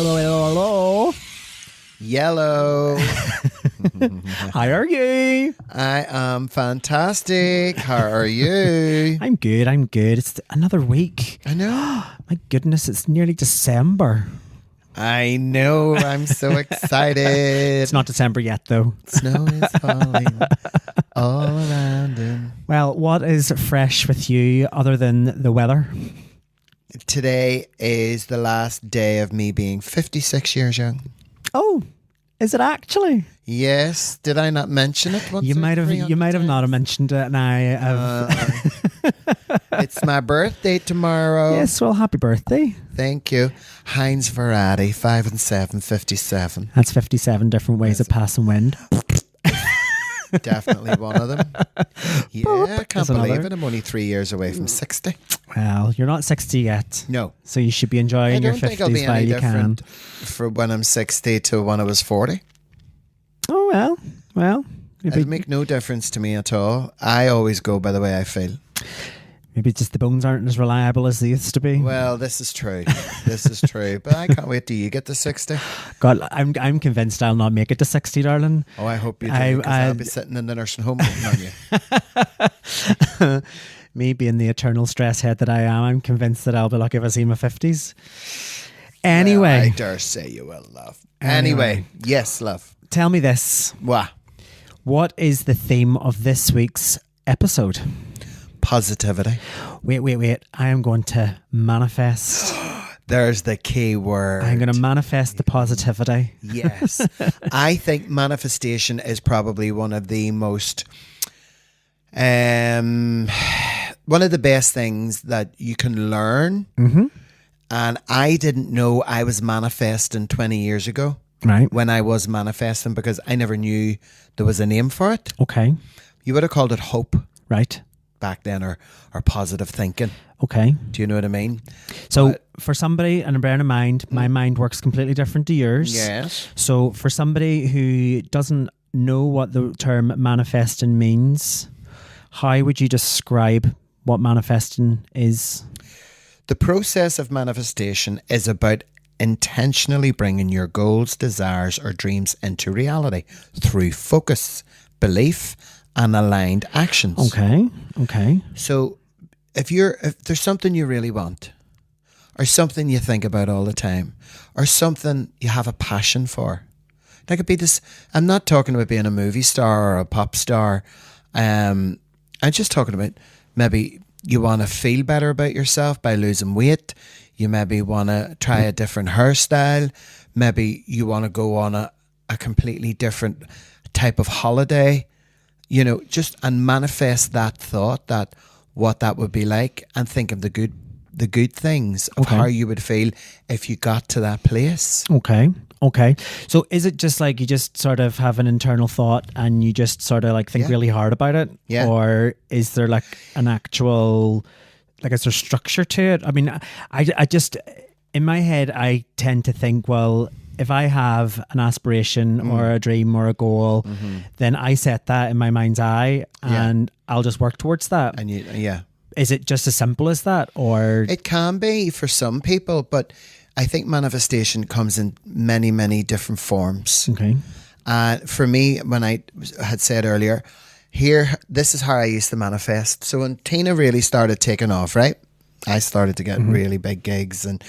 Hello, hello, hello. Yellow. How are you? I am fantastic. How are you? I'm good. It's another week. I know. My goodness, it's nearly December. I know. I'm so excited. It's not December yet, though. Snow is falling all around him. Well, what is fresh with you other than the weather? Today is the last day of me being 56 years young. Oh, is it actually? Yes. Did I not mention it? You might have not mentioned it, and I have. It's my birthday tomorrow. Yes, well, happy birthday. Thank you. Heinz Variety, 5 and 7, 57. That's 57 different ways of passing wind. Definitely one of them. Yeah, I can't believe it. I'm only 3 years away from 60. Well, you're not 60 yet. No. So you should be enjoying your 50s while you can. For when I'm 60 to when I was 40. Oh, well. It'll make no difference to me at all. I always go by the way I feel. Maybe just the bones aren't as reliable as they used to be. Well, this is true. But I can't wait till you get to 60. God, I'm convinced I'll not make it to 60, darling. Oh, I hope you do, because I'll be sitting in the nursing home waiting on you. Me being the eternal stress head that I am, I'm convinced that I'll be lucky if I see my 50s. Anyway. Well, I dare say you will, love. Anyway, yes, love. Tell me this. What is the theme of this week's episode? Positivity. Wait. I am going to manifest. There's the key word. I'm going to manifest the positivity. Yes. I think manifestation is probably one of the most, one of the best things that you can learn. Mm-hmm. And I didn't know I was manifesting 20 years ago. Right. When I was manifesting, because I never knew there was a name for it. Okay. You would have called it hope. Right. Back then, or positive thinking. Okay. Do you know what I mean? So for somebody, and bearing in mind, my mind works completely different to yours. Yes. So for somebody who doesn't know what the term manifesting means, how would you describe what manifesting is? The process of manifestation is about intentionally bringing your goals, desires, or dreams into reality through focus, belief, and aligned actions. Okay. So if there's something you really want, or something you think about all the time, or something you have a passion for, that could be this. I'm not talking about being a movie star or a pop star. I'm just talking about maybe you want to feel better about yourself by losing weight. You maybe want to try a different hairstyle. Maybe you want to go on a completely different type of holiday. You know, just and manifest that thought, that what that would be like, and think of the good things of how you would feel if you got to that place. Okay. So is it just like you just sort of have an internal thought and you just sort of like think really hard about it? Yeah. Or is there like an actual, like, is there structure to it? I mean, I just, in my head, I tend to think, well, if I have an aspiration or a dream or a goal, then I set that in my mind's eye and I'll just work towards that. And is it just as simple as that, or? It can be for some people, but I think manifestation comes in many, many different forms. Okay. For me, when I had said earlier, this is how I used to manifest. So when Tina really started taking off, right? I started to get really big gigs, and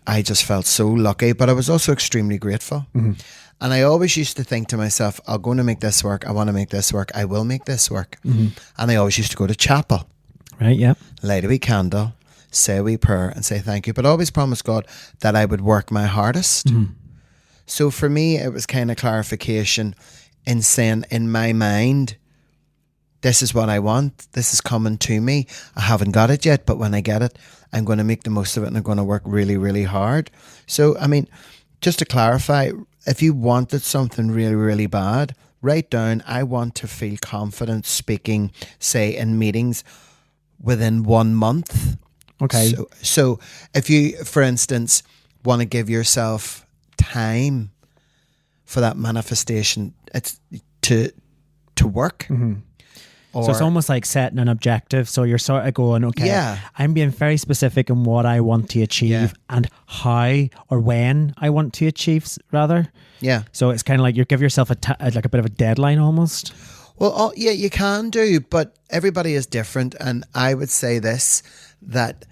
I just felt so lucky, but I was also extremely grateful. Mm-hmm. And I always used to think to myself, I'm going to make this work. I want to make this work. I will make this work. Mm-hmm. And I always used to go to chapel. Right, yeah. Light a wee candle, say a wee prayer and say thank you. But always promise God that I would work my hardest. Mm-hmm. So for me, it was kind of clarification in saying in my mind, this is what I want. This is coming to me. I haven't got it yet, but when I get it, I'm going to make the most of it and I'm going to work really, really hard. So, I mean, just to clarify, if you wanted something really, really bad, write down, I want to feel confident speaking, say, in meetings within 1 month. Okay. So if you, for instance, want to give yourself time for that manifestation, it's to work. Mm-hmm. So it's almost like setting an objective. So you're sort of going, okay, I'm being very specific in what I want to achieve and how or when I want to achieve, rather. Yeah. So it's kind of like you give yourself like a bit of a deadline almost. Well, yeah, you can do, but everybody is different. And I would say this, that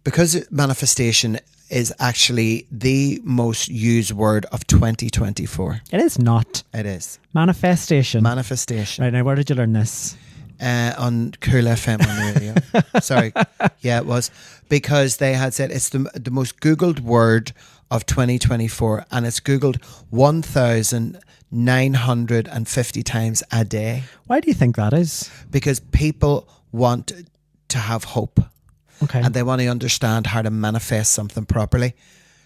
because manifestation is actually the most used word of 2024. It is not. It is. Manifestation. Manifestation. Right, now where did you learn this? On Cool FM on the radio. Sorry. Yeah, it was. Because they had said it's the most Googled word of 2024, and it's Googled 1,950 times a day. Why do you think that is? Because people want to have hope. Okay. And they want to understand how to manifest something properly.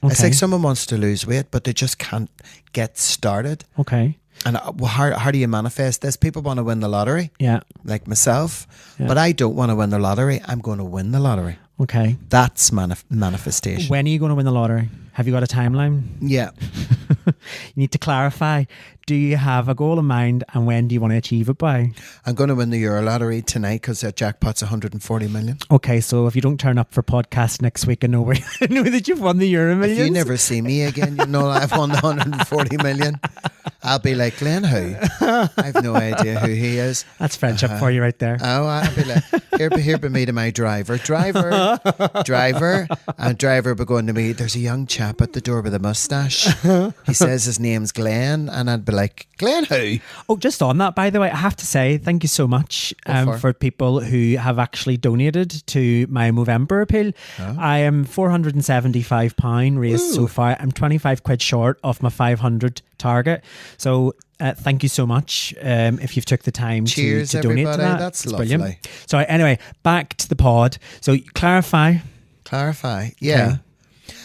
Okay. It's like someone wants to lose weight, but they just can't get started. Okay. And how do you manifest this? People want to win the lottery. Yeah. Like myself. Yeah. But I don't want to win the lottery. I'm going to win the lottery. Okay. That's manifestation. When are you going to win the lottery? Have you got a timeline? Yeah. You need to clarify. Do you have a goal in mind, and when do you want to achieve it by? I'm going to win the Euro lottery tonight because the jackpot's 140 million. Okay, so if you don't turn up for podcast next week and know that you've won the Euro millions. If you never see me again, you know I've won the 140 million. I'll be like, Glenn, who? I've no idea who he is. That's friendship for you right there. Oh, I'll be like, here be me to my driver. Driver. And driver be going to me, there's a young chap at the door with a moustache. He says his name's Glenn, and I'd be like, Glenn who? Oh, just on that, by the way, I have to say thank you so much for people who have actually donated to my Movember appeal. Oh. I am £475 raised so far. I'm 25 quid short of my 500 target. So thank you so much if you've took the time to donate to that. That's it's lovely. Brilliant. So anyway, back to the pod. So clarify. Yeah. Okay.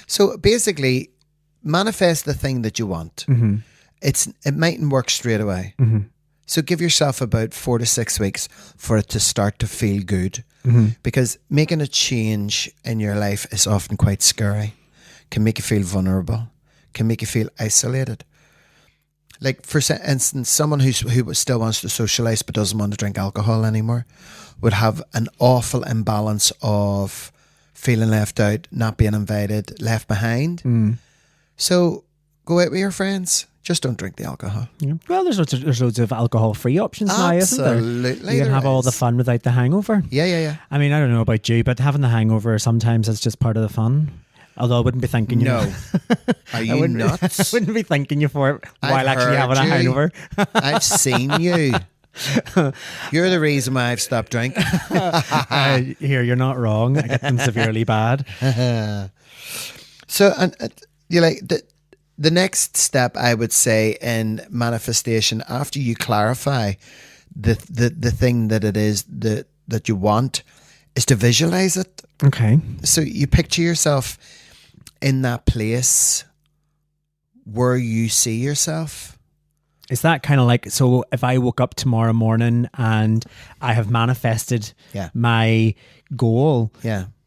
So basically, manifest the thing that you want. Mm-hmm. It mightn't work straight away. Mm-hmm. So give yourself about 4 to 6 weeks for it to start to feel good. Mm-hmm. Because making a change in your life is often quite scary. Can make you feel vulnerable. Can make you feel isolated. Like, for instance, someone who still wants to socialise but doesn't want to drink alcohol anymore would have an awful imbalance of feeling left out, not being invited, left behind. Mm. So go out with your friends. Just don't drink the alcohol. Yeah. Well, there's loads of alcohol-free options now, isn't there? Absolutely. You can have all the fun without the hangover. Yeah. I mean, I don't know about you, but having the hangover sometimes is just part of the fun. Although I wouldn't be thanking you. No. Are you nuts? I wouldn't be thanking you for it while actually having a hangover. I've seen you. You're the reason why I've stopped drinking. Here, you're not wrong. I get them severely bad. So, and you like the next step, I would say, in manifestation, after you clarify the thing that it is that you want, is to visualize it. Okay. So you picture yourself in that place where you see yourself. Is that kind of like, so if I woke up tomorrow morning and I have manifested my goal,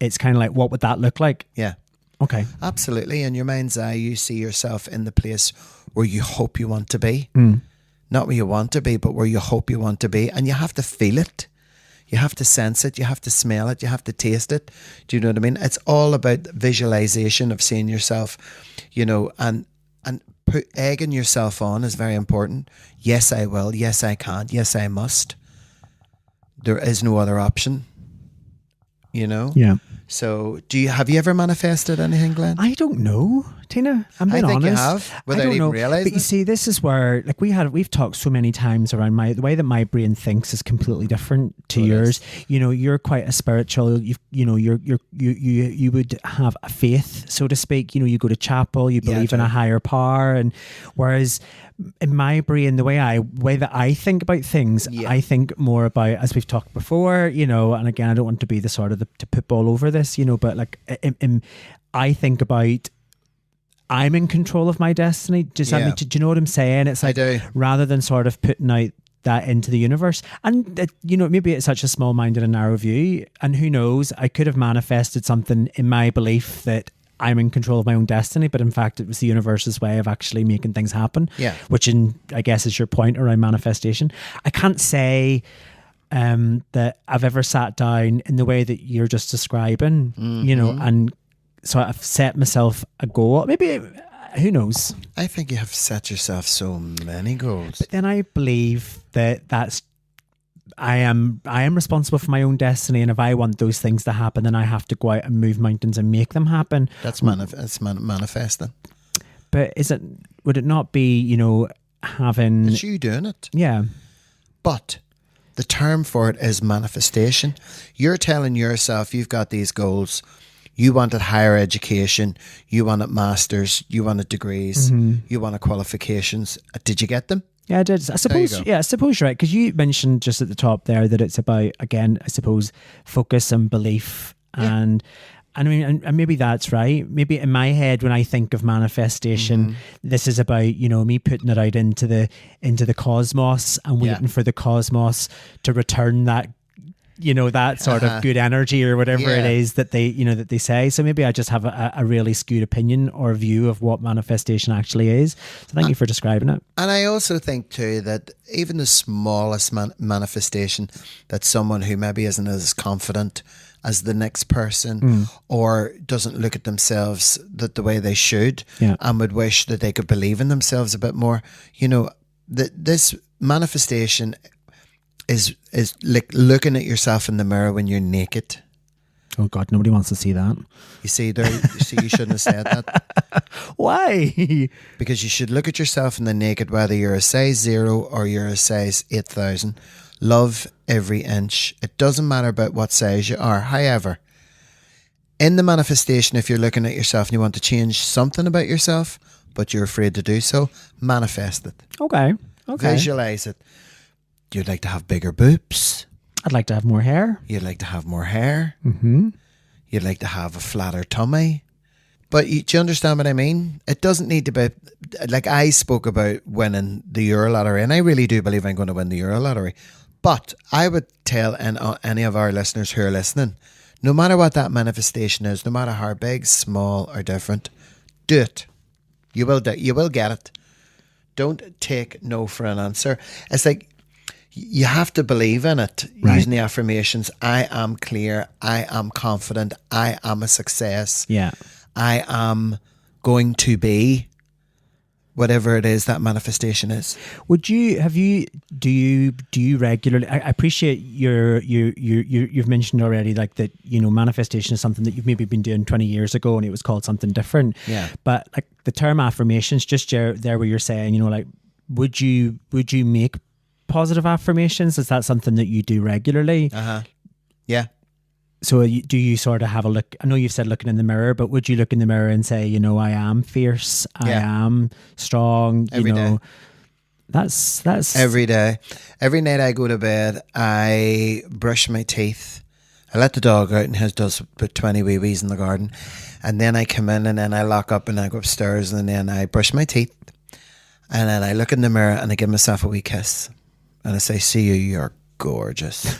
it's kind of like, what would that look like? Yeah. Okay. Absolutely. In your mind's eye, you see yourself in the place where you hope you want to be. Not where you want to be, but where you hope you want to be. And you have to feel it. You have to sense it. You have to smell it. You have to taste it. Do you know what I mean? It's all about visualization of seeing yourself, and egging yourself on is very important. Yes, I will. Yes, I can. Yes, I must. There is no other option. Yeah. So, have you ever manifested anything, Glenn? I don't know, Tina. I'm being honest. I think you have, without even realising. But you see, this is where, like, we've talked so many times around the way that my brain thinks is completely different to yours. You're quite a spiritual. You would have a faith, so to speak. You go to chapel. You believe in a higher power, and whereas in my brain, the way that I think about things, I think more about, as we've talked before, and again, I don't want to be the sort of to put all over this, but like I think about, I'm in control of my destiny. Do you know what I'm saying? It's like, I do. Rather than sort of putting out that into the universe, and maybe it's such a small-minded and narrow view, and who knows, I could have manifested something in my belief that I'm in control of my own destiny, but in fact it was the universe's way of actually making things happen. Yeah. Which I guess is your point around manifestation. I can't say that I've ever sat down in the way that you're just describing, you know, and so I've set myself a goal. Maybe, who knows? I think you have set yourself so many goals. But then I believe that's I am responsible for my own destiny, and if I want those things to happen, then I have to go out and move mountains and make them happen. That's manifesting. But would it not be, you know, having... It's you doing it. Yeah. But the term for it is manifestation. You're telling yourself you've got these goals. You wanted higher education. You wanted masters. You wanted degrees. You wanted qualifications. Did you get them? Yeah, I did. I suppose. Yeah, I suppose you're right, because you mentioned just at the top there that it's about, again, I suppose, focus and belief, and I mean, and maybe that's right. Maybe in my head, when I think of manifestation, this is about, you know, me putting it out into the cosmos and waiting for the cosmos to return that, you know, that sort of good energy or whatever it is that they, you know, that they say. So maybe I just have a really skewed opinion or view of what manifestation actually is. So thank you for describing it. And I also think too that even the smallest manifestation, that someone who maybe isn't as confident as the next person or doesn't look at themselves the way they should and would wish that they could believe in themselves a bit more, you know, this manifestation is like looking at yourself in the mirror when you're naked. Oh God, nobody wants to see that. You see, you shouldn't have said that. Why? Because you should look at yourself in the naked, whether you're a size 0 or you're a size 8,000. Love every inch. It doesn't matter about what size you are. However, in the manifestation, if you're looking at yourself and you want to change something about yourself, but you're afraid to do so, manifest it. Okay. Visualize it. You'd like to have bigger boobs. I'd like to have more hair. You'd like to have more hair. You'd like to have a flatter tummy. But do you understand what I mean? It doesn't need to be, like I spoke about winning the Euro lottery, and I really do believe I'm going to win the Euro lottery. But I would tell any of our listeners who are listening, no matter what that manifestation is, no matter how big, small or different, do it. You will get it. Don't take no for an answer. It's like, you have to believe in it, using the affirmations. I am clear. I am confident. I am a success. Yeah. I am going to be whatever it is that manifestation is. Do you regularly, I appreciate you've mentioned already, like that, you know, manifestation is something that you've maybe been doing 20 years ago and it was called something different. Yeah. But like the term affirmations, just there where you're saying, you know, like, would you make positive affirmations? Is that something that you do regularly? Yeah. So do you sort of have a look? I know you've said looking in the mirror, but would you look in the mirror and say, you know, I am fierce, I am strong, Every day. That's every day. Every night I go to bed, I brush my teeth. I let the dog out and he does about 20 wee wees in the garden. And then I come in and then I lock up and I go upstairs and then I brush my teeth. And then I look in the mirror and I give myself a wee kiss. And I say, see you, you're gorgeous.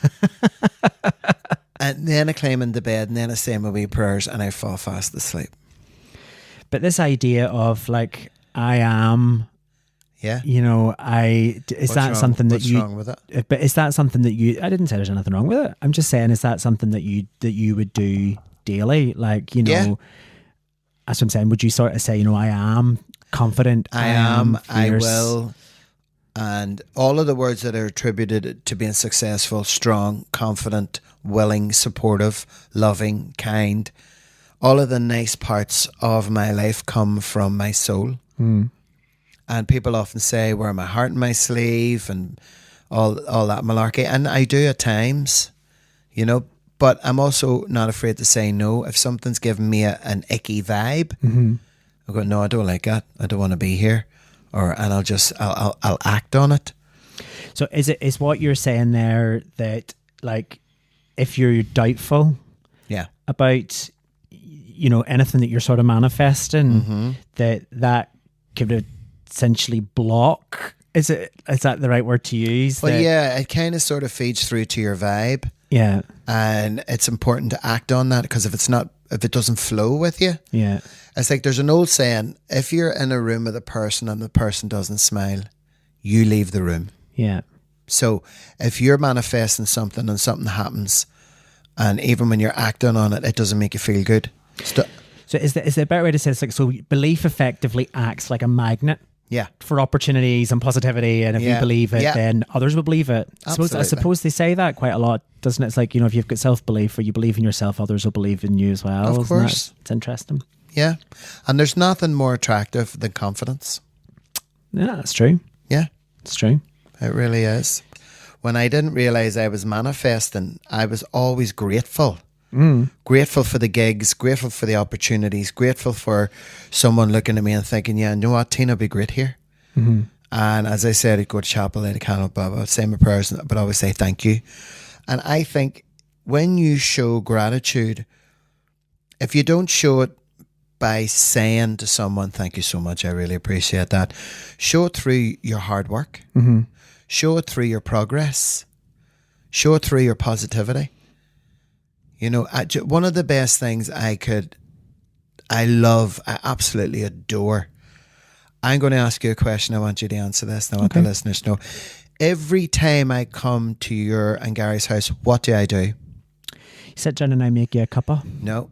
And then I climb into bed and then I say my wee prayers and I fall fast asleep. But this idea of like, I am, you know, what's something that you... What's wrong with it? But is that something that you... I didn't say there's anything wrong with it. I'm just saying, is that something that you would do daily? Like, you know, that's what I'm saying. Would you sort of say, you know, I am confident, I am fierce. I will, and all of the words that are attributed to being successful: strong, confident, willing, supportive, loving, kind. All of the nice parts of my life come from my soul. And people often say, wear my heart in my sleeve and all that malarkey, and I do at times, you know. But I'm also not afraid to say no. If something's giving me an icky vibe, I go, no, I don't like that. I don't want to be here. And I'll act on it. So is what you're saying there that, like, if you're doubtful about, you know, anything that you're sort of manifesting, that could essentially block? Is that the right word to use? Well, it kind of sort of feeds through to your vibe. Yeah. And it's important to act on that, because if it doesn't flow with you, it's like there's an old saying: if you're in a room with a person and the person doesn't smile, you leave the room. Yeah. So if you're manifesting something and something happens, and even when you're acting on it, it doesn't make you feel good. So is there a better way to say this? Like, so belief effectively acts like a magnet. Yeah. For opportunities and positivity, and if you believe it, then others will believe it. I suppose they say that quite a lot, doesn't it? It's like, if you've got self-belief or you believe in yourself, others will believe in you as well. Of course. It's interesting. Yeah. And there's nothing more attractive than confidence. Yeah, that's true. Yeah. It's true. It really is. When I didn't realise I was manifesting, I was always grateful. Grateful for the gigs, grateful for the opportunities, grateful for someone looking at me and thinking, yeah, you know what, Tina would be great here. And as I said, I'd go to chapel, light a candle, blah, blah, say my prayers, but always say thank you. And I think when you show gratitude, if you don't show it by saying to someone, thank you so much, I really appreciate that, show it through your hard work, show it through your progress, show it through your positivity. One of the best things I absolutely adore. I'm going to ask you a question. I want you to answer this. And I want the listeners to know. Every time I come to your and Gary's house, what do? You sit down and I make you a cuppa? No.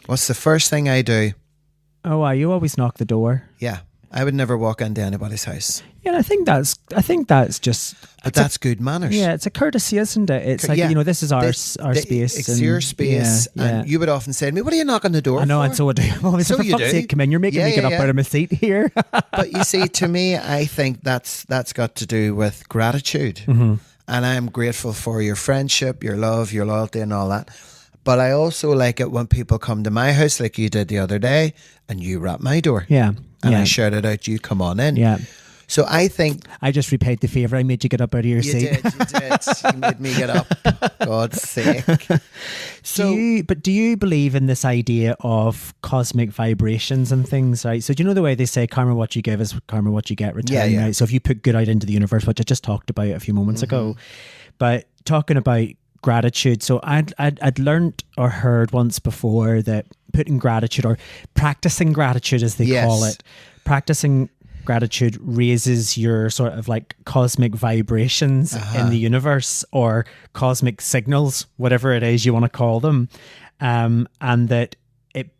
What's the first thing I do? Oh, you always knock the door. Yeah. I would never walk into anybody's house. Yeah, I think that's just... But that's good manners. Yeah, it's a courtesy, isn't it? It's like, this is our space. It's your space. And you would often say to me, what are you knocking the door for? I know, and so would I. Always, so for fuck's sake, come in. You're making me get up out of my seat here. But you see, to me, I think that's got to do with gratitude. And I'm grateful for your friendship, your love, your loyalty and all that. But I also like it when people come to my house like you did the other day and you rap my door. Yeah. And I shouted out, you come on in. Yeah. So I think... I just repaid the favour. I made you get up out of your seat. You did. You made me get up. God's sake. Do you believe in this idea of cosmic vibrations and things, right? So do you know the way they say karma what you give is karma what you get return, right? So if you put good out into the universe, which I just talked about a few moments ago, but talking about gratitude. So I'd learned or heard once before that putting gratitude or practicing gratitude as they call it, practicing gratitude raises your sort of like cosmic vibrations in the universe or cosmic signals, whatever it is you want to call them. And that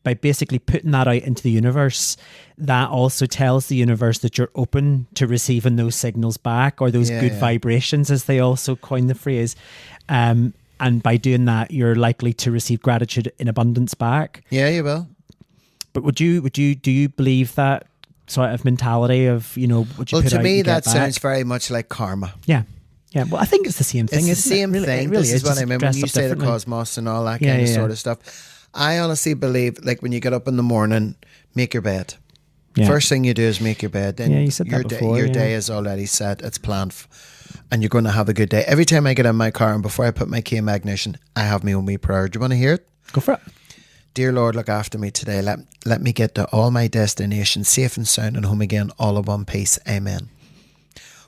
by basically putting that out into the universe, that also tells the universe that you're open to receiving those signals back or those good vibrations, as they also coin the phrase. And by doing that, you're likely to receive gratitude in abundance back. Yeah, you will. But do you believe that sort of mentality of, what you put out, to me, that sounds very much like karma. Yeah. Yeah, well, I think it's the same thing. It's the same thing. It really this is what I mean when you say the cosmos and all that kind of sort of stuff. I honestly believe, like when you get up in the morning, make your bed. Yeah. First thing you do is make your bed. Then you said that before, your day is already set. It's planned. And you're going to have a good day. Every time I get in my car and before I put my key in my ignition, I have my own wee prayer. Do you want to hear it? Go for it. Dear Lord, look after me today. Let me get to all my destinations safe and sound and home again, all in one piece. Amen.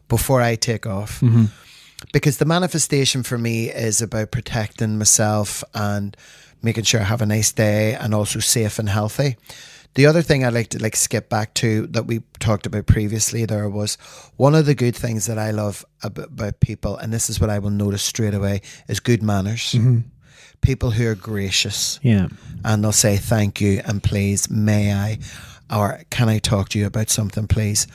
Before I take off. Because the manifestation for me is about protecting myself and making sure I have a nice day and also safe and healthy. The other thing I'd like to skip back to that we talked about previously there was one of the good things that I love about people, and this is what I will notice straight away, is good manners. People who are gracious. Yeah. And they'll say thank you and please, may I, or can I talk to you about something, please?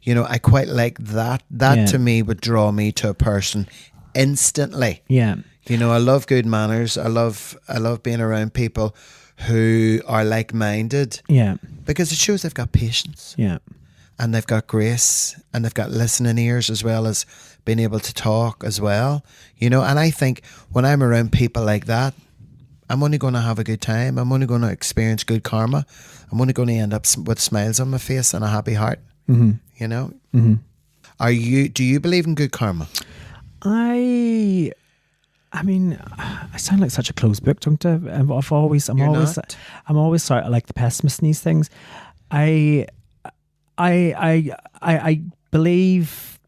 I quite like that. That to me would draw me to a person instantly. Yeah. I love good manners. I love being around people who are like-minded. Yeah. Because it shows they've got patience. Yeah. And they've got grace and they've got listening ears as well as being able to talk as well. And I think when I'm around people like that, I'm only going to have a good time. I'm only going to experience good karma. I'm only going to end up with smiles on my face and a happy heart. Do you believe in good karma? I mean, I sound like such a closed book, don't I? I'm always sort of like the pessimist in these things. I believe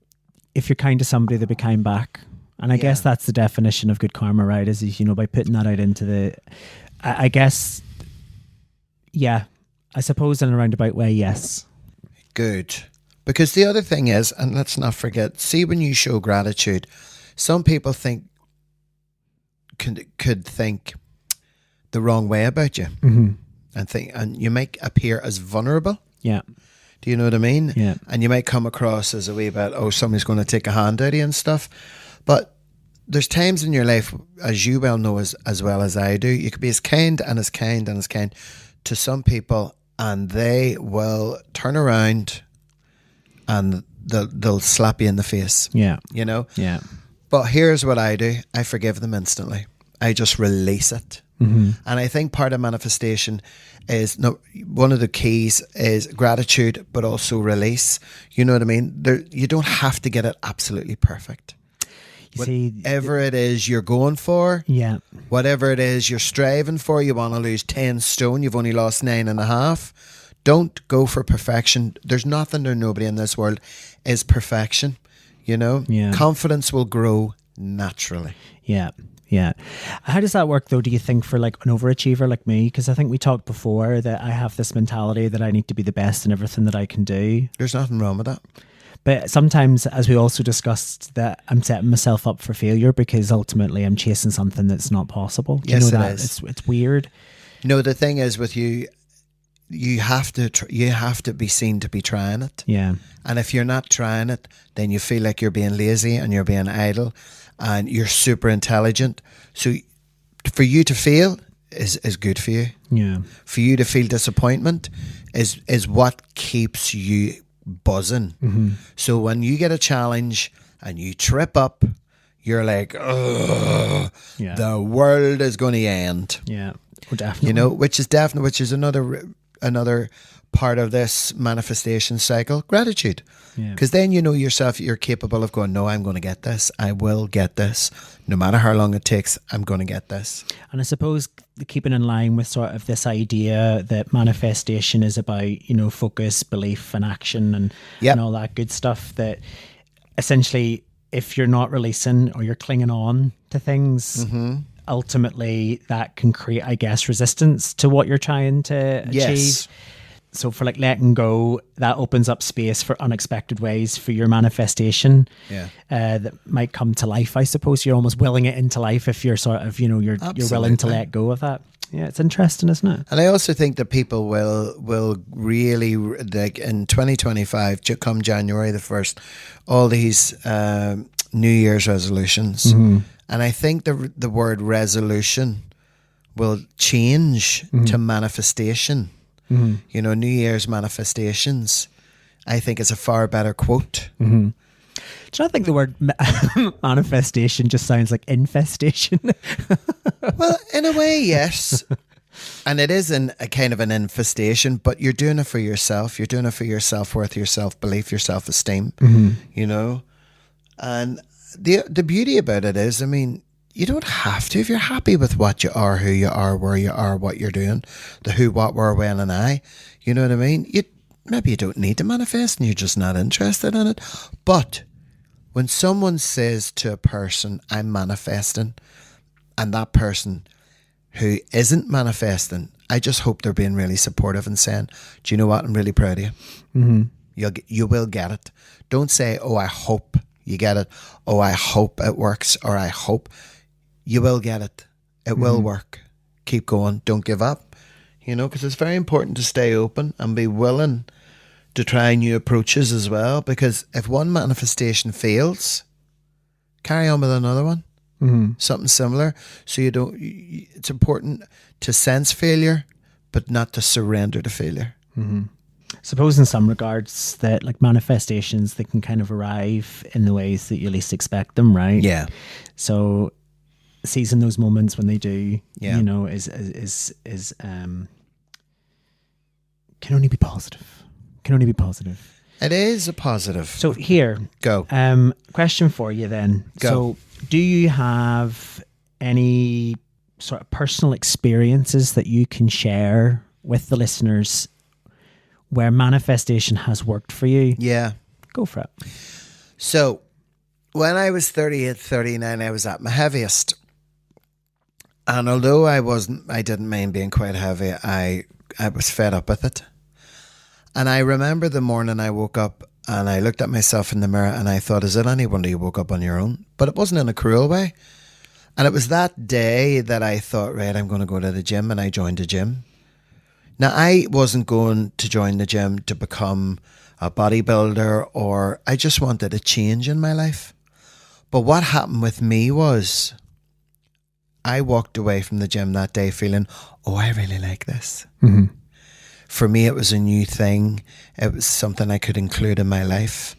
if you're kind to somebody, they'll be kind back. And I guess that's the definition of good karma, right? Is by putting that out into the, I guess, I suppose in a roundabout way, yes. Good. Because the other thing is, and let's not forget, see, when you show gratitude, some people could think the wrong way about you, and you might appear as vulnerable. Yeah. Do you know what I mean? Yeah. And you might come across as a wee bit, oh, somebody's going to take a hand out of you and stuff. But there's times in your life, as you well know as well as I do, you could be as kind and as kind and as kind to some people, and they will turn around and they'll slap you in the face. Yeah. You know? Yeah. But here's what I do. I forgive them instantly. I just release it. And I think part of manifestation is, one of the keys is gratitude, but also release. You know what I mean? You don't have to get it absolutely perfect. Whatever it is you're going for, whatever it is you're striving for, you want to lose 10 stone, you've only lost 9.5. Don't go for perfection. There's nothing or nobody in this world is perfection. You know, confidence will grow naturally. Yeah. Yeah. How does that work though, do you think, for like an overachiever like me? Because I think we talked before that I have this mentality that I need to be the best in everything that I can do. There's nothing wrong with that. But sometimes, as we also discussed, that I'm setting myself up for failure because ultimately I'm chasing something that's not possible. Do you know that? It's weird. No, the thing is with you, you have to be seen to be trying it. Yeah. And if you're not trying it, then you feel like you're being lazy and you're being idle, and you're super intelligent. So for you to fail is good for you. Yeah. For you to feel disappointment is what keeps you buzzing. So when you get a challenge and you trip up, you're like, oh, the world is going to end. Yeah. Oh, definitely. You know, which is another part of this manifestation cycle, gratitude. Because then you know yourself, you're capable of going, no, I'm going to get this. I will get this. No matter how long it takes, I'm going to get this. And I suppose keeping in line with sort of this idea that manifestation is about, you know, focus, belief and action and all that good stuff, that essentially if you're not releasing or you're clinging on to things, ultimately that can create, I guess, resistance to what you're trying to achieve. So for like letting go, that opens up space for unexpected ways for your manifestation that might come to life. I suppose you're almost willing it into life if you're sort of, you know, you're willing to let go of that. Yeah, it's interesting, isn't it? And I also think that people will really, like in 2025, come January the 1st, all these New Year's resolutions. And I think the word resolution will change to manifestation. You know, New Year's manifestations, I think, is a far better quote. Do you not think the word manifestation just sounds like infestation? Well, in a way, yes. And it is a kind of an infestation, but you're doing it for yourself. You're doing it for your self-worth, your self-belief, your self-esteem, you know. And the beauty about it is, I mean, you don't have to. If you're happy with what you are, who you are, where you are, what you're doing, the who, what, where, when, and I, you know what I mean? Maybe you don't need to manifest and you're just not interested in it. But when someone says to a person, I'm manifesting, and that person who isn't manifesting, I just hope they're being really supportive and saying, do you know what? I'm really proud of you. You will get it. Don't say, oh, I hope you get it. Oh, I hope it works. Or I hope. You will get it. It will work. Keep going. Don't give up. You know, because it's very important to stay open and be willing to try new approaches as well. Because if one manifestation fails, carry on with another one. Something similar. So it's important to sense failure, but not to surrender to failure. Suppose in some regards that like manifestations, they can kind of arrive in the ways that you least expect them, right? Yeah. So seizing those moments when they do, you know, is can only be positive. Can only be positive. It is a positive. So here, go. Question for you then. Go. So do you have any sort of personal experiences that you can share with the listeners where manifestation has worked for you? Yeah. Go for it. So when I was 38, 39, I was at my heaviest. And although I didn't mind being quite heavy, I was fed up with it. And I remember the morning I woke up and I looked at myself in the mirror and I thought, is it any wonder you woke up on your own? But it wasn't in a cruel way. And it was that day that I thought, right, I'm going to go to the gym, and I joined the gym. Now, I wasn't going to join the gym to become a bodybuilder, or I just wanted a change in my life. But what happened with me was I walked away from the gym that day feeling, oh, I really like this. Mm-hmm. For me, it was a new thing. It was something I could include in my life.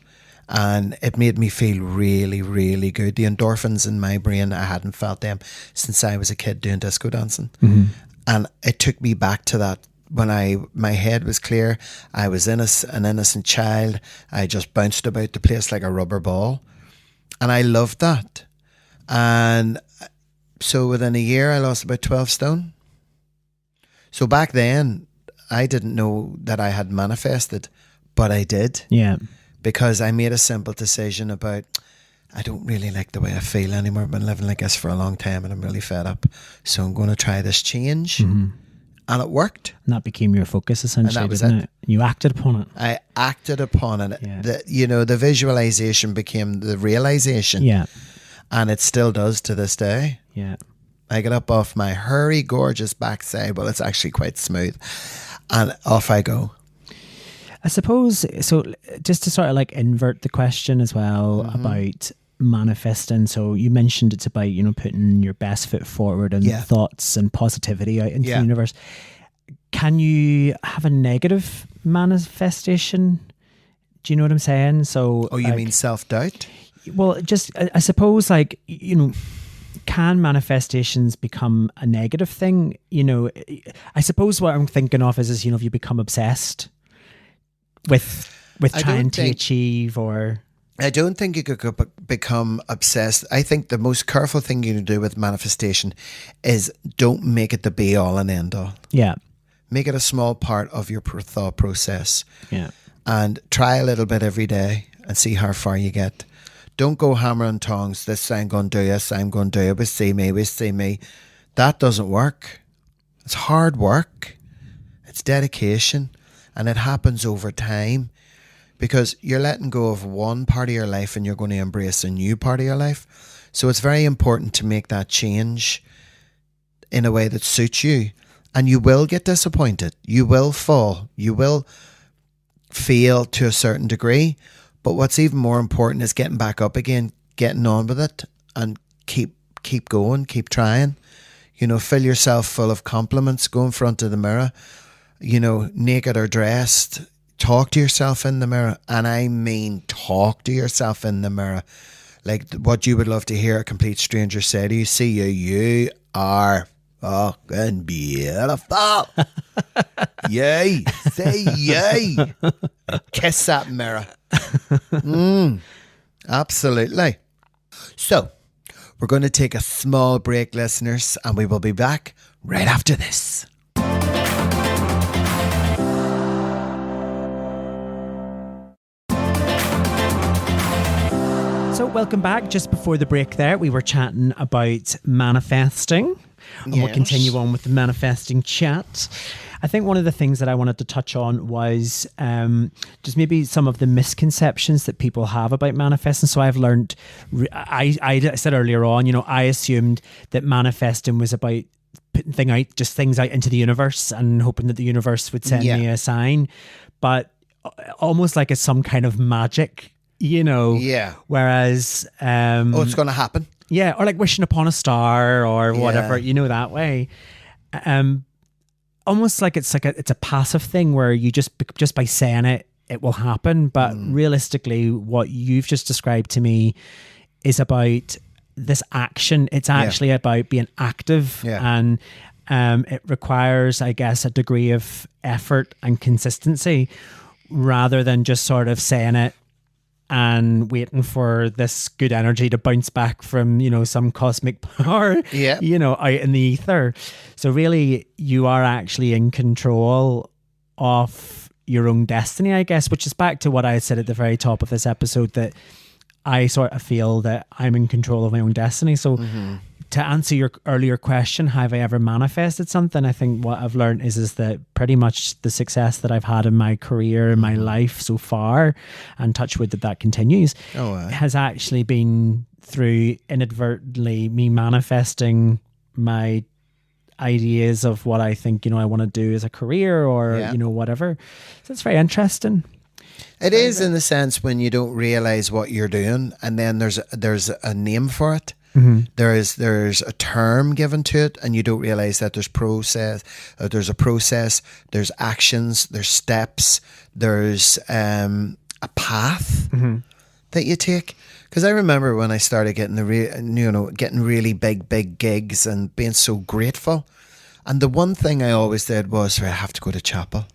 And it made me feel really, really good. The endorphins in my brain, I hadn't felt them since I was a kid doing disco dancing. Mm-hmm. And it took me back to that when my head was clear. I was an innocent child. I just bounced about the place like a rubber ball. And I loved that. And so within a year, I lost about 12 stone. So back then, I didn't know that I had manifested, but I did. Yeah. Because I made a simple decision about, I don't really like the way I feel anymore. I've been living like this for a long time and I'm really fed up. So I'm going to try this change. Mm-hmm. And it worked. And that became your focus, essentially, and that was didn't it? You acted upon it. I acted upon it. Yeah. The visualization became the realization. Yeah. And it still does to this day. Yeah. I get up off my hairy, gorgeous backside. Well, it's actually quite smooth. And off I go. I suppose, so just to sort of like invert the question as well about manifesting. So you mentioned it's about, putting your best foot forward and thoughts and positivity out into the universe. Can you have a negative manifestation? Do you know what I'm saying? So, you mean self-doubt? Well, just, I suppose, like, can manifestations become a negative thing? I suppose what I'm thinking of is if you become obsessed with trying to achieve, or... I don't think you could become obsessed. I think the most careful thing you can do with manifestation is don't make it the be all and end all. Yeah. Make it a small part of your thought process. Yeah. And try a little bit every day and see how far you get. Don't go hammer and tongs. This I'm going to do, this I'm going to do. We see me. That doesn't work. It's hard work. It's dedication. And it happens over time. Because you're letting go of one part of your life and you're going to embrace a new part of your life. So it's very important to make that change in a way that suits you. And you will get disappointed. You will fall. You will fail to a certain degree. But what's even more important is getting back up again, getting on with it, and keep going, keep trying. Fill yourself full of compliments. Go in front of the mirror, naked or dressed. Talk to yourself in the mirror. And I mean talk to yourself in the mirror. Like what you would love to hear a complete stranger say to you. See you are fucking beautiful. Yay. Say yay. Kiss that mirror. Absolutely. So, we're going to take a small break, listeners, and we will be back right after this. So welcome back. Just before the break there, we were chatting about manifesting, and we'll continue on with the manifesting chat. I think one of the things that I wanted to touch on was just maybe some of the misconceptions that people have about manifesting. So I've learned, I said earlier on, I assumed that manifesting was about putting things out into the universe and hoping that the universe would send me a sign, but almost like it's some kind of magic. Whereas it's going to happen, or like wishing upon a star or whatever, that way. Almost like it's a passive thing where you just by saying it will happen. But realistically, what you've just described to me is about this action. It's actually about being active, and it requires, I guess, a degree of effort and consistency rather than just sort of saying it and waiting for this good energy to bounce back from, some cosmic power, out in the ether. So really, you are actually in control of your own destiny, I guess, which is back to what I said at the very top of this episode, that I sort of feel that I'm in control of my own destiny. So to answer your earlier question, have I ever manifested something? I think what I've learned is that pretty much the success that I've had in my career, in my life so far, and touch wood that continues, has actually been through inadvertently me manifesting my ideas of what I think, I want to do as a career or, whatever. So it's very interesting. It is in the sense when you don't realize what you're doing, and then there's a name for it. Mm-hmm. There's a term given to it, and you don't realize that there's a process, there's actions, there's steps, there's a path that you take. Because I remember when I started getting getting really big gigs and being so grateful, and the one thing I always did was, I have to go to chapel,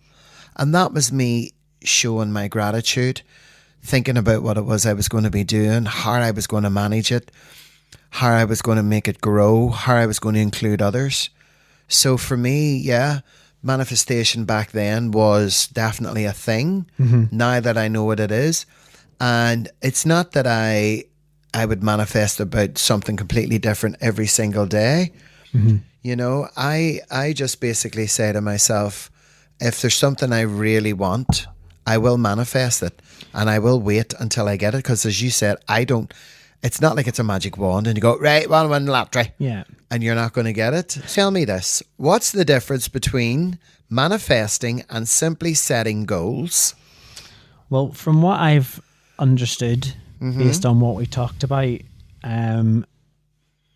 and that was me showing my gratitude, thinking about what it was I was going to be doing, how I was going to manage it, how I was going to make it grow, how I was going to include others. So for me, manifestation back then was definitely a thing. Now that I know what it is, and it's not that I would manifest about something completely different every single day. I just basically say to myself, if there's something I really want, I will manifest it, and I will wait until I get it. Because as you said, it's not like it's a magic wand and you go, right, want to win the lottery. Yeah. And you're not going to get it. Tell me this. What's the difference between manifesting and simply setting goals? Well, from what I've understood, based on what we talked about,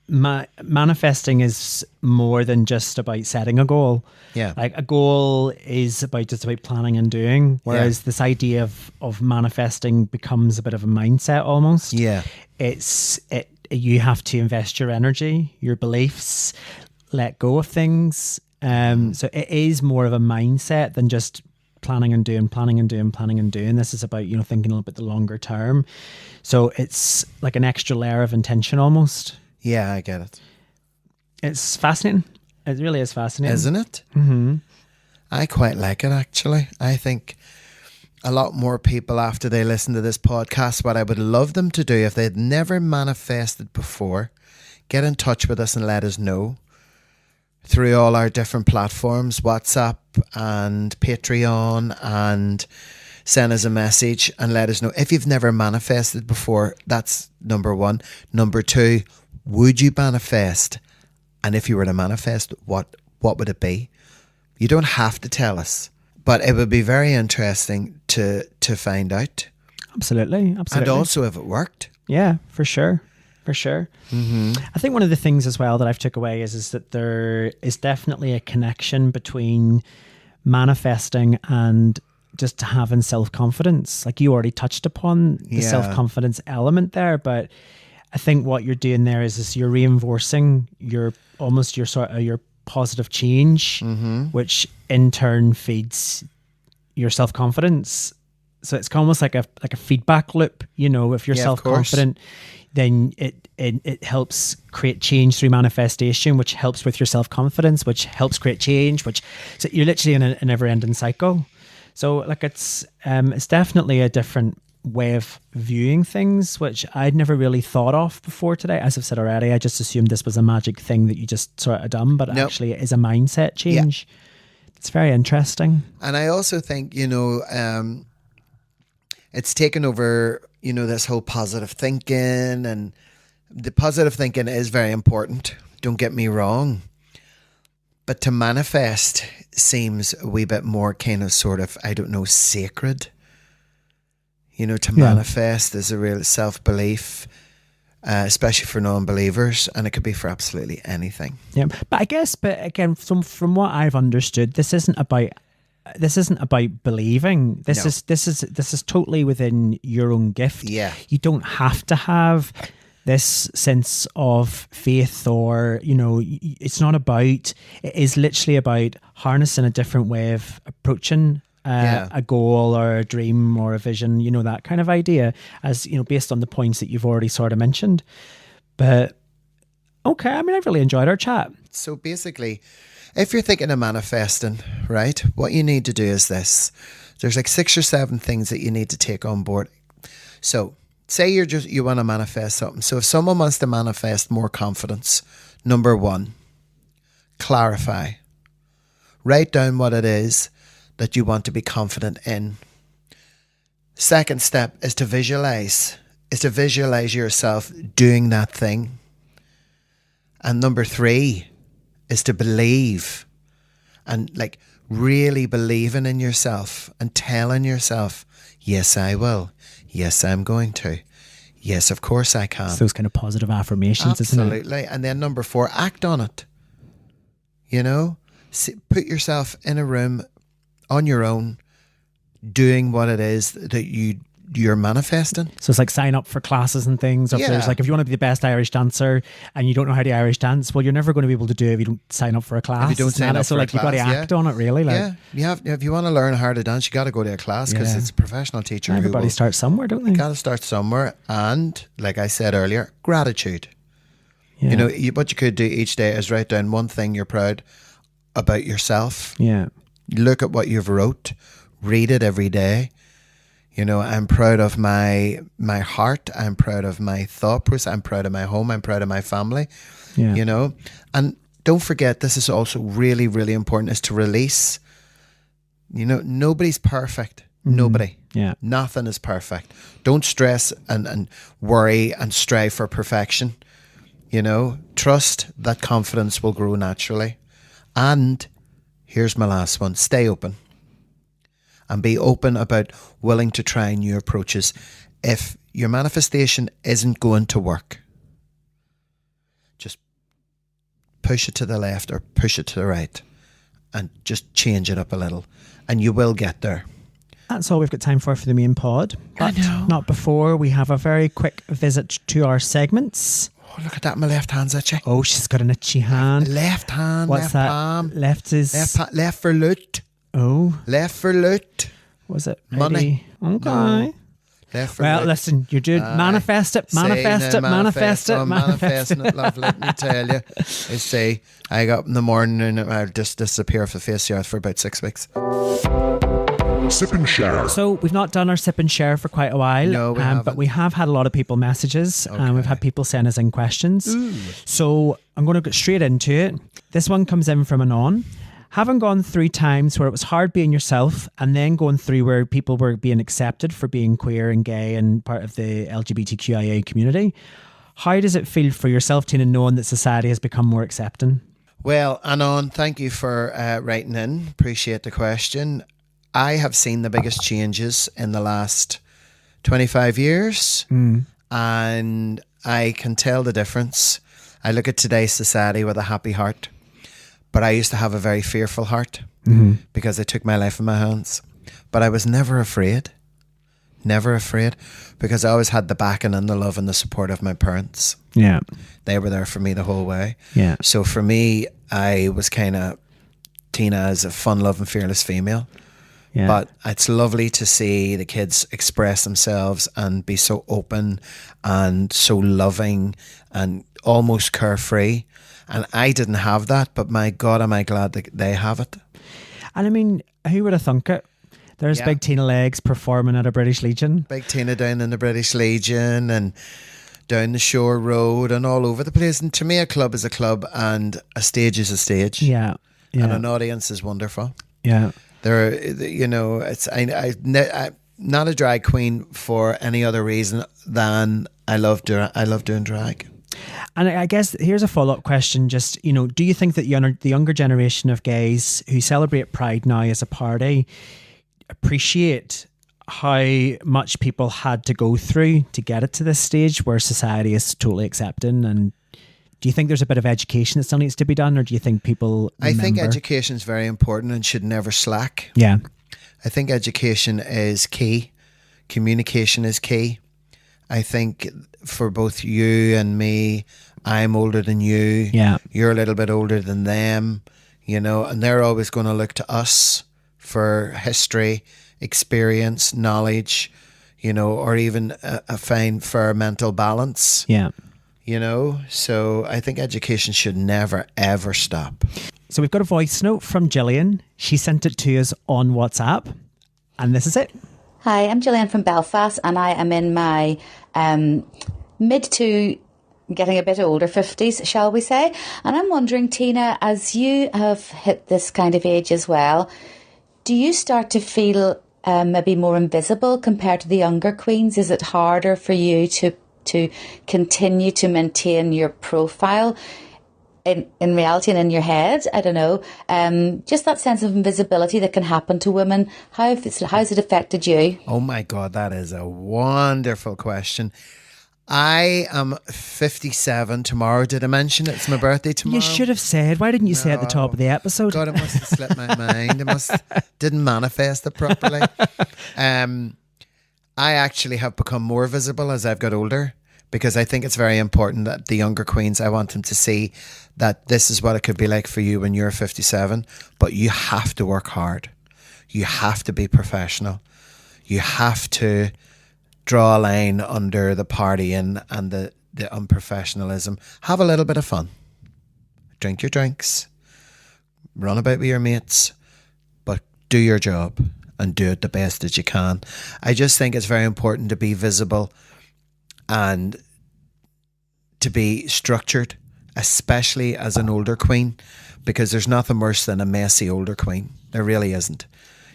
manifesting is more than just about setting a goal. Yeah. Like a goal is just about planning and doing, whereas this idea of manifesting becomes a bit of a mindset almost. Yeah. You have to invest your energy, your beliefs, let go of things. So it is more of a mindset than just planning and doing. This is about, thinking a little bit the longer term. So it's like an extra layer of intention almost. Yeah, I get it. It's fascinating. It really is fascinating. Isn't it? Mm-hmm. I quite like it, actually. I think a lot more people, after they listen to this podcast, what I would love them to do, if they'd never manifested before, get in touch with us and let us know through all our different platforms, WhatsApp and Patreon, and send us a message and let us know. If you've never manifested before, that's number one. Number two, would you manifest? And if you were to manifest, what would it be? You don't have to tell us, but it would be very interesting to find out. Absolutely. And also if it worked. Yeah, for sure. Mm-hmm. I think one of the things as well that I've took away is that there is definitely a connection between manifesting and just having self-confidence. Like you already touched upon the self-confidence element there, but I think what you're doing there is you're reinforcing your positive change, which in turn feeds your self-confidence. So it's almost like a feedback loop. If you're self-confident, then it helps create change through manifestation, which helps with your self-confidence, which helps create change, so you're literally in a never-ending cycle. So it's definitely a different way of viewing things, which I'd never really thought of before today. As I've said already, I just assumed this was a magic thing that you just sort of done, but actually it is a mindset change. Yeah. It's very interesting. And I also think, it's taken over, this whole positive thinking, and the positive thinking is very important. Don't get me wrong. But to manifest seems a wee bit more kind of sort of, I don't know, sacred. To manifest is a real self-belief, especially for non-believers, and it could be for absolutely anything. Yeah, but again, from what I've understood, this isn't about believing. This is totally within your own gift. Yeah, you don't have to have this sense of faith, or it's not about. It is literally about harnessing a different way of approaching a goal or a dream or a vision, that kind of idea, as based on the points that you've already sort of mentioned. But okay, I mean, I've really enjoyed our chat. So basically, if you're thinking of manifesting, right, what you need to do is this. There's like 6 or 7 things that you need to take on board. So say you want to manifest something. So if someone wants to manifest more confidence, Number 1, clarify. Write down what it is that you want to be confident in. Second step is to visualize. Is to visualize yourself doing that thing. And number 3 is to believe. And like really believing in yourself and telling yourself, yes, I will. Yes, I'm going to. Yes, of course I can. It's those kind of positive affirmations, isn't it? Absolutely. And then number 4, act on it. You know, put yourself in a room on your own, doing what it is that you're manifesting. So it's like sign up for classes and things. If there's like, if you want to be the best Irish dancer and you don't know how to Irish dance, well, you're never going to be able to do it if you don't sign up for a class. If you don't sign up so for like a class, you've got to act on it, really. Like, if you want to learn how to dance, you got to go to a class because it's a professional teacher. Everybody starts somewhere, don't they? Got to start somewhere. And like I said earlier, gratitude. Yeah. You know, what you could do each day is write down one thing you're proud about yourself. Yeah. Look at what you've wrote. Read it every day. You know, I'm proud of my heart. I'm proud of my thought process. I'm proud of my home. I'm proud of my family. Yeah. You know, and don't forget, this is also really, really important, is to release. You know, nobody's perfect. Nobody. Yeah. Nothing is perfect. Don't stress and worry and strive for perfection. You know, trust that confidence will grow naturally. And here's my last one. Stay open. And be open about willing to try new approaches. If your manifestation isn't going to work, just push it to the left or push it to the right and just change it up a little and you will get there. That's all we've got time for the main pod. But not before we have a very quick visit to our segments. Oh, look at that. My left hand's itchy. Oh, she's got an itchy hand. Left hand, What's left that? palm. Left is... Left for loot. Oh. Left for loot. Was it? Money. Okay. No. Left for Well, loot. listen, you're doing manifest it, manifest it, manifest it, manifest it. Love, let me tell you. I say, I got up in the morning and I'll just disappear off the face of the earth for about 6 weeks. Sip and share. So we've not done our sip and share for quite a while. No, we haven't. But we have had a lot of people messages and we've had people send us in questions. Ooh. So I'm going to get straight into it. This one comes in from Anon. Having gone through times where it was hard being yourself and then going through where people were being accepted for being queer and gay and part of the LGBTQIA community, how does it feel for yourself, Tina, knowing that society has become more accepting? Well, Anon, thank you for writing in. Appreciate the question. I have seen the biggest changes in the last 25 years and I can tell the difference. I look at today's society with a happy heart. But I used to have a very fearful heart because I took my life in my hands. But I was never afraid. Never afraid. Because I always had the backing and the love and the support of my parents. Yeah. They were there for me the whole way. Yeah. So for me, I was kind of Tina as a fun-loving, fearless female. Yeah. But it's lovely to see the kids express themselves and be so open and so loving and almost carefree. And I didn't have that, but my God, am I glad that they have it. And I mean, who would have thunk it? There's big Tina Legs performing at a British Legion. Big Tina down in the British Legion and down the Shore Road and all over the place. And to me, a club is a club and a stage is a stage. Yeah. And an audience is wonderful. Yeah. There, you know, it's I'm not a drag queen for any other reason than I love doing drag. And I guess here's a follow-up question. Just, you know, do you think that the younger generation of gays who celebrate Pride now as a party appreciate how much people had to go through to get it to this stage where society is totally accepting? And do you think there's a bit of education that still needs to be done, or do you think people remember? I think education is very important and should never slack. Yeah. I think education is key. Communication is key. I think for both you and me, I'm older than you. Yeah. You're a little bit older than them, you know, and they're always going to look to us for history, experience, knowledge, you know, or even a fine, fair mental balance. Yeah. You know, so I think education should never, ever stop. So we've got a voice note from Gillian. She sent it to us on WhatsApp, and this is it. Hi, I'm Gillian from Belfast, and I am in my mid to getting a bit older, 50s, shall we say. And I'm wondering, Tina, as you have hit this kind of age as well, do you start to feel maybe more invisible compared to the younger queens? Is it harder for you to continue to maintain your profile in reality and in your head? I don't know. Just that sense of invisibility that can happen to women. How's it affected you? Oh my God, that is a wonderful question. I am 57 tomorrow. Did I mention it's my birthday tomorrow? You should have said. Why didn't you say at the top of the episode? God, it must have slipped my mind. Didn't manifest it properly. I actually have become more visible as I've got older, because I think it's very important that the younger queens, I want them to see that this is what it could be like for you when you're 57, but you have to work hard. You have to be professional. You have to draw a line under the partying and the unprofessionalism. Have a little bit of fun. Drink your drinks. Run about with your mates. But do your job and do it the best that you can. I just think it's very important to be visible and to be structured, especially as an older queen, because there's nothing worse than a messy older queen. There really isn't.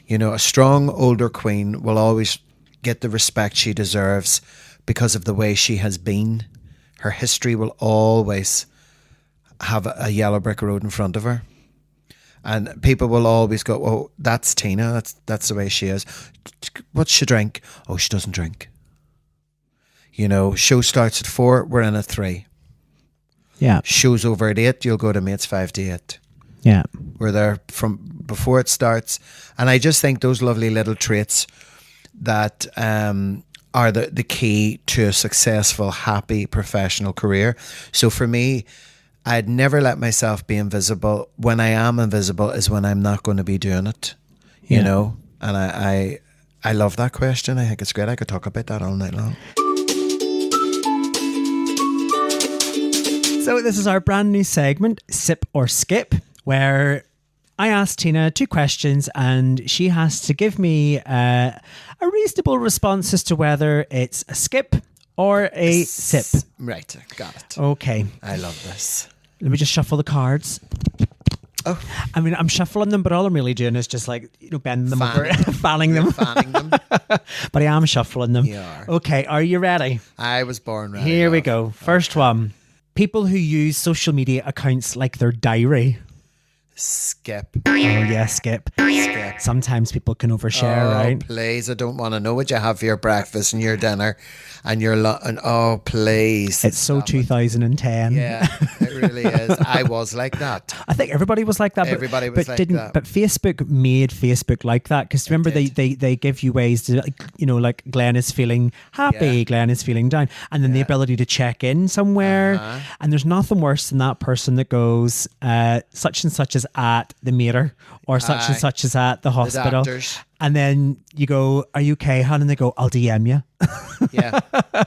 You know, a strong older queen will always get the respect she deserves because of the way she has been. Her history will always have a yellow brick road in front of her. And people will always go, oh, that's Tina. That's the way she is. What's she drink? Oh, she doesn't drink. You know, show starts at 4, we're in at 3. Yeah. Show's over at 8, you'll go to mates 5 to 8. Yeah. We're there from before it starts. And I just think those lovely little traits that are the key to a successful, happy, professional career. So for me, I'd never let myself be invisible. When I am invisible is when I'm not going to be doing it, you know? And I love that question. I think it's great. I could talk about that all night long. So this is our brand new segment, Sip or Skip, where I asked Tina 2 questions and she has to give me a reasonable response as to whether it's a skip or a sip. Right, got it. Okay. I love this. Let me just shuffle the cards. Oh, I mean, I'm shuffling them, but all I'm really doing is just like, bending them over, fanning You're them. fanning them. But I am shuffling them. You are. Okay, are you ready? I was born ready. Here we go. First one. People who use social media accounts like their diary. Skip. Oh yeah, skip. Skip. Sometimes people can overshare, right? Please, I don't want to know what you have for your breakfast and your dinner and your please. It's so 2010. Yeah, it really is. I was like that. I think everybody was like that. Everybody was like that. But Facebook made Facebook like that, because remember they give you ways to, like Glenn is feeling happy, Glenn is feeling down, and then the ability to check in somewhere. And there's nothing worse than that person that goes such and such is at the meter, or such and such is at the hospital. And then you go, are you okay, hon? And they go, I'll DM you. Yeah,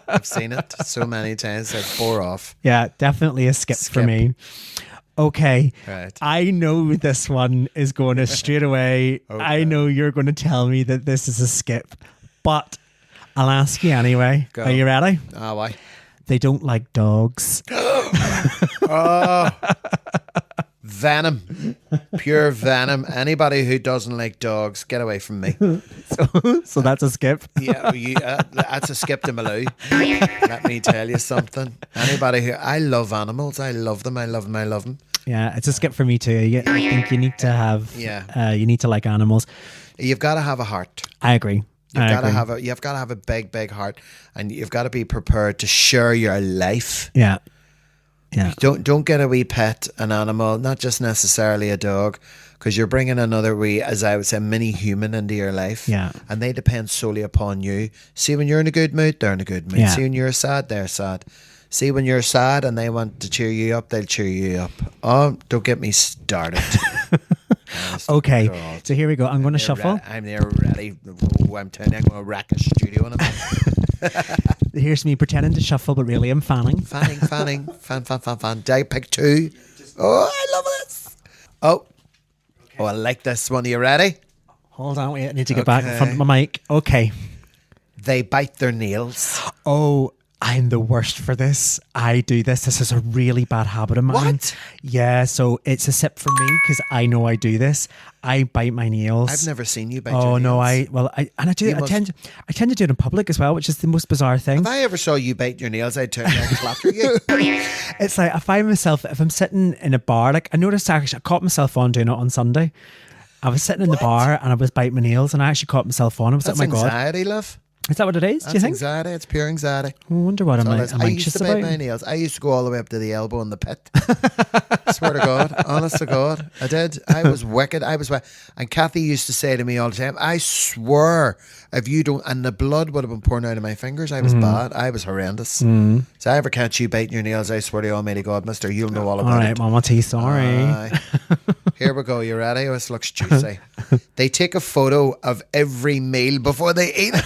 I've seen it so many times. It bore off. Yeah, definitely a skip for me. Okay. Right. I know this one is going to straight away. Okay. I know you're going to tell me that this is a skip, but I'll ask you anyway. Go. Are you ready? Why? They don't like dogs. Venom. Pure venom. Anybody who doesn't like dogs, get away from me. So that's a skip? Yeah, that's a skip to Malou. Let me tell you something. Anybody who... I love animals. I love them. I love them. I love them. Yeah, it's a skip for me too. I think you need to have... you need to like animals. You've got to have a heart. I agree. You've got to have a big heart, and you've got to be prepared to share your life. Yeah. Yeah. Don't get a wee pet, an animal, not just necessarily a dog, because you're bringing another wee, as I would say, mini human into your life. Yeah. And they depend solely upon you. See, when you're in a good mood, they're in a good mood. Yeah. See, when you're sad, they're sad. See, when you're sad and they want to cheer you up, they'll cheer you up. Oh, don't get me started. Okay, so here we go. I'm going to shuffle. I'm there ready. I'm telling you, I'm going to wreck a studio in a minute. Here's me pretending to shuffle, but really I'm fanning. Fan. Did I pick 2? Oh, I love this. Oh, I like this one. Are you ready? Hold on, wait. I need to get back in front of my mic. Okay. They bite their nails. Oh, I'm the worst for this. I do this. This is a really bad habit of mine. What? Yeah, so it's a sip for me because I know I do this. I bite my nails. I've never seen you bite Oh your no, nails. I tend to do it in public as well, which is the most bizarre thing. If I ever saw you bite your nails, I'd turn around and clatter you. It's like I find myself, if I'm sitting in a bar, like I noticed actually I caught myself on doing it on Sunday. I was sitting in the bar and I was biting my nails and I actually caught myself on. I was That's like, my God. anxiety, love. Is that what it is? That's do you think? anxiety. It's pure anxiety. I wonder what I'm I used anxious to bite about. my nails. I used to go all the way up to the elbow in the pit. Swear to God. Honest to God. I did. I was wicked. And Kathy used to say to me all the time, I swear, if you don't, and the blood would have been pouring out of my fingers. I was bad. I was horrendous. So if I ever catch you biting your nails, I swear to Almighty God, mister, you'll know all about All right, it. Mama T, sorry. Aye. Here we go. You ready? This looks juicy. They take a photo of every meal before they eat it.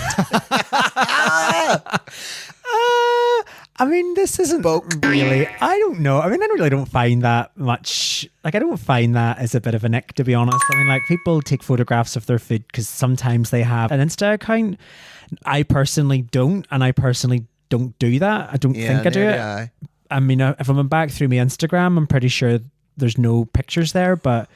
I mean, this isn't really. I don't know. I mean, I really don't find that much. Like, I don't find that as a bit of an ick, to be honest. I mean, like, people take photographs of their food because sometimes they have an Insta account. I personally don't, and I personally don't do that. I don't think I do it. I mean, if I'm back through my Instagram, I'm pretty sure there's no pictures there, but.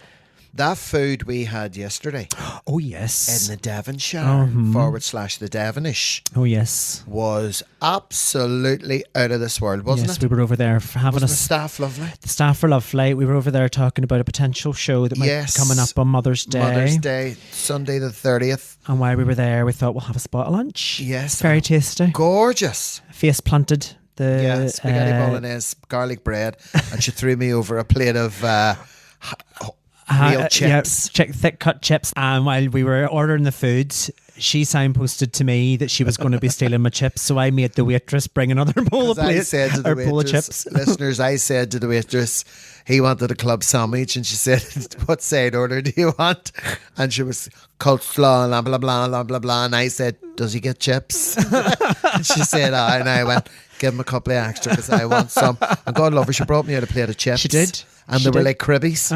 That food we had yesterday. Oh, yes. In the Devonshire / the Devonish. Oh, yes. Was absolutely out of this world, wasn't Yes, it? we were over there having Wasn't the staff lovely? The staff were lovely. We were over there talking about a potential show that might be coming up on Mother's Day. Mother's Day, Sunday the 30th. And while we were there, we thought we'll have a spot of lunch. Yes. Very tasty. Gorgeous. Face planted. The spaghetti bolognese, garlic bread. And she threw me over a plate of real chips. Thick cut chips. And while we were ordering the food, she signposted to me that she was going to be stealing my chips. So I made the waitress bring another bowl of bowl of chips. Listeners, I said to the waitress, he wanted a club sandwich, and she said, what side order do you want? And she was coleslaw, blah, blah, blah, blah, blah, blah. And I said, does he get chips? And she said, aye. And I went, give him a couple of extra because I want some. And God love her, she brought me out a plate of chips. She did. And they were like cribbies.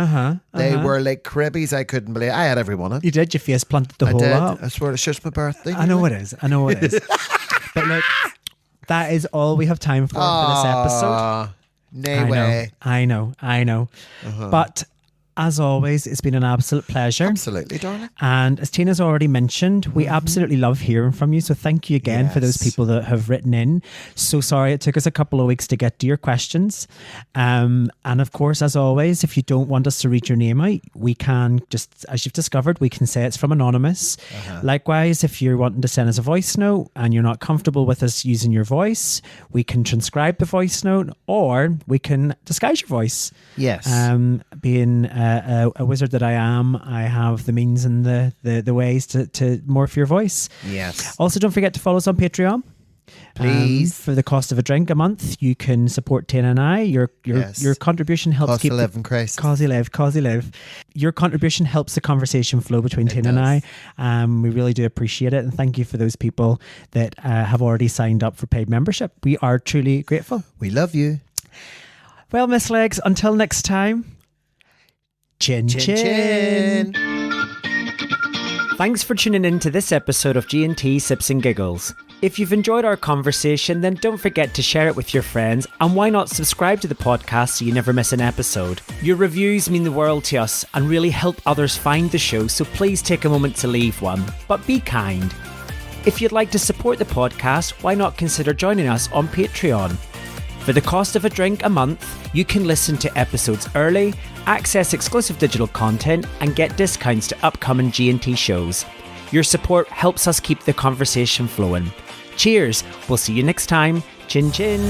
They Uh-huh. were like cribbies. I couldn't believe it. I had every one of them. You did. Your face planted the whole lot. I swear it's just my birthday. I know it is. But look, that is all we have time for this episode. No way. I know. But as always, it's been an absolute pleasure. Absolutely, darling. And as Tina's already mentioned, we absolutely love hearing from you. So thank you again for those people that have written in. So sorry it took us a couple of weeks to get to your questions. And of course, as always, if you don't want us to read your name out, we can just, as you've discovered, we can say it's from anonymous. Likewise, if you're wanting to send us a voice note and you're not comfortable with us using your voice, we can transcribe the voice note or we can disguise your voice. Yes. Being a wizard that I am, I have the means and the ways to morph your voice. Yes. Also, don't forget to follow us on Patreon. Please. For the cost of a drink a month, you can support Tina and I. Your contribution helps Cost keep of living crisis. Cosy live. Your contribution helps the conversation flow between Tina and I. We really do appreciate it, and thank you for those people that have already signed up for paid membership. We are truly grateful. We love you. Well, Miss Legs, until next time. Chin chin. Thanks for tuning in to this episode of G&T Sips and Giggles. If you've enjoyed our conversation, then don't forget to share it with your friends, and why not subscribe to the podcast so you never miss an episode. Your reviews mean the world to us and really help others find the show, so please take a moment to leave one. But be kind. If you'd like to support the podcast, why not consider joining us on Patreon? For the cost of a drink a month, you can listen to episodes early, access exclusive digital content, and get discounts to upcoming G&T shows. Your support helps us keep the conversation flowing. Cheers! We'll see you next time. Chin chin!